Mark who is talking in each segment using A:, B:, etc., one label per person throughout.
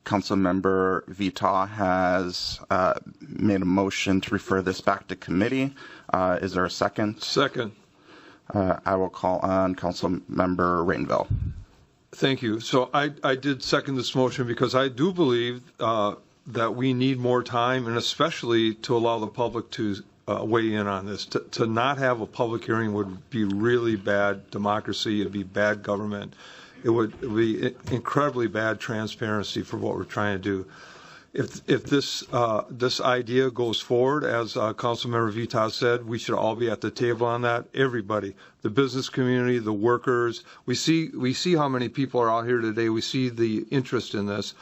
A: Councilmember Vita has made a motion to refer this back to committee. Is there a second?
B: Second.
A: I will call on Councilmember Rainville.
B: Thank you. So I did second this motion because I do believe that we need more time, and especially to allow the public to weigh in on this. To not have a public hearing would be really bad democracy. It would be bad government. It would be incredibly bad transparency for what we're trying to do. If this idea goes forward, as Councilmember Vita said, we should all be at the table on that. Everybody, the business community, the workers. We see how many people are out here today. We see the interest in this.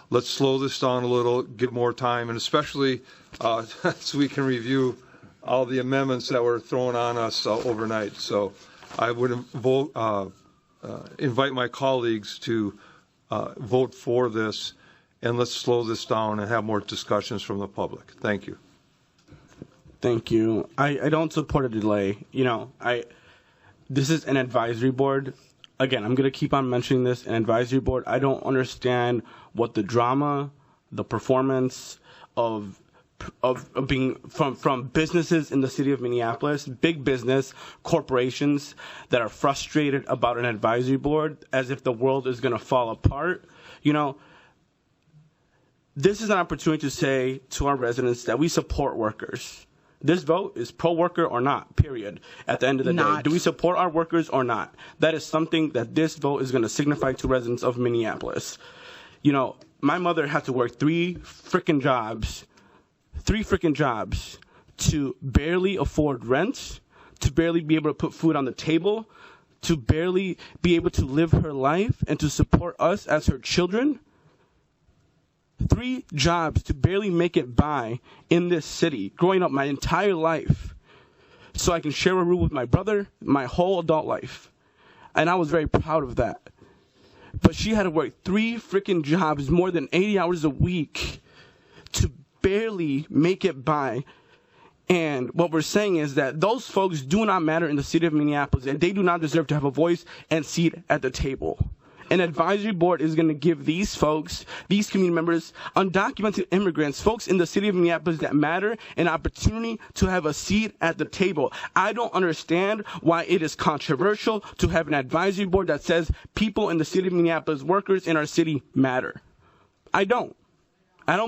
B: Let's slow this down a little, give more time, and especially so we can review all the amendments that were thrown on us overnight. So I would invite my colleagues to vote for this, and let's slow this down and have more discussions from the public. Thank you.
C: Thank you. I don't support a delay. This is an advisory board. Again, I'm going to keep on mentioning this, an advisory board. I don't understand what the drama, the performance of being from businesses in the city of Minneapolis, big business, corporations that are frustrated about an advisory board as if the world is going to fall apart. This is an opportunity to say to our residents that we support workers. This vote is pro-worker or not, period. At the end of the day, do we support our workers or not? That is something that this vote is going to signify to residents of Minneapolis. My mother had to work three freaking jobs to barely afford rent, to barely be able to put food on the table, to barely be able to live her life and to support us as her children. 3 jobs to barely make it by in this city, growing up my entire life, so I can share a room with my brother my whole adult life. And I was very proud of that. But she had to work 3 freaking jobs, more than 80 hours a week, to barely make it by. And what we're saying is that those folks do not matter in the city of Minneapolis, and they do not deserve to have a voice and seat at the table. An advisory board is going to give these folks, these community members, undocumented immigrants, folks in the city of Minneapolis that matter, an opportunity to have a seat at the table. I don't understand why it is controversial to have an advisory board that says people in the city of Minneapolis, workers in our city, matter. I don't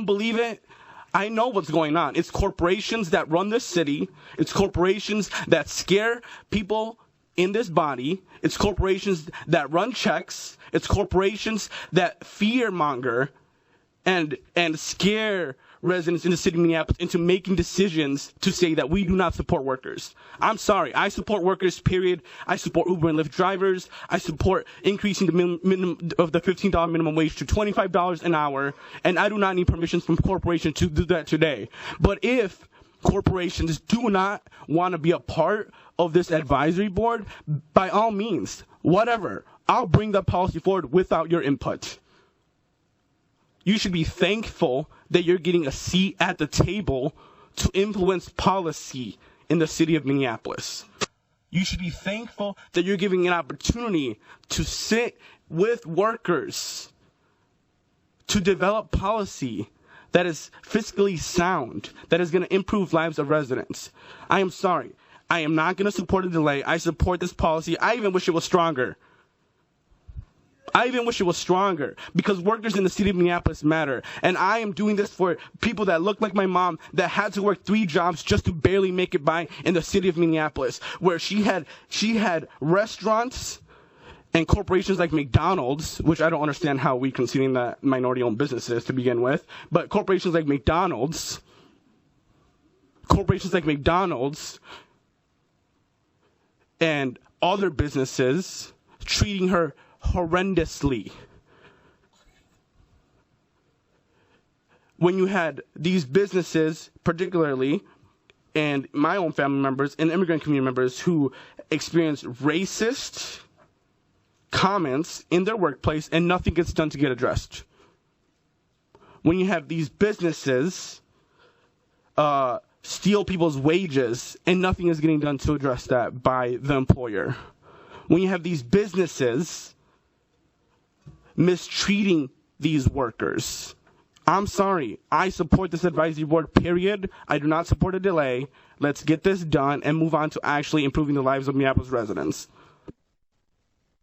C: believe it. I know what's going on. It's corporations that run this city. It's corporations that scare people in this body. It's corporations that run checks. It's corporations that fearmonger and scare residents in the city of Minneapolis into making decisions to say that we do not support workers. I'm sorry. I support workers, period. I support Uber and Lyft drivers. I support increasing the minimum of the $15 minimum wage to $25 an hour. And I do not need permissions from corporations to do that today. But if corporations do not want to be a part of this advisory board, by all means, whatever, I'll bring that policy forward without your input. You should be thankful that you're getting a seat at the table to influence policy in the city of Minneapolis. You should be thankful that you're giving an opportunity to sit with workers to develop policy that is fiscally sound, that is going to improve lives of residents. I am sorry. I am not going to support a delay. I support this policy. I even wish it was stronger. Because workers in the city of Minneapolis matter. And I am doing this for people that look like my mom that had to work 3 jobs just to barely make it by in the city of Minneapolis, where she had restaurants and corporations like McDonald's, which I don't understand how we considering that minority-owned businesses to begin with, but corporations like McDonald's and other businesses treating her horrendously. When you had these businesses, particularly, and my own family members and immigrant community members who experienced racist comments in their workplace and nothing gets done to get addressed. When you have these businesses steal people's wages and nothing is getting done to address that by the employer. When you have these businesses mistreating these workers. I'm sorry. I support this advisory board, period. I do not support a delay. Let's get this done and move on to actually improving the lives of Minneapolis residents.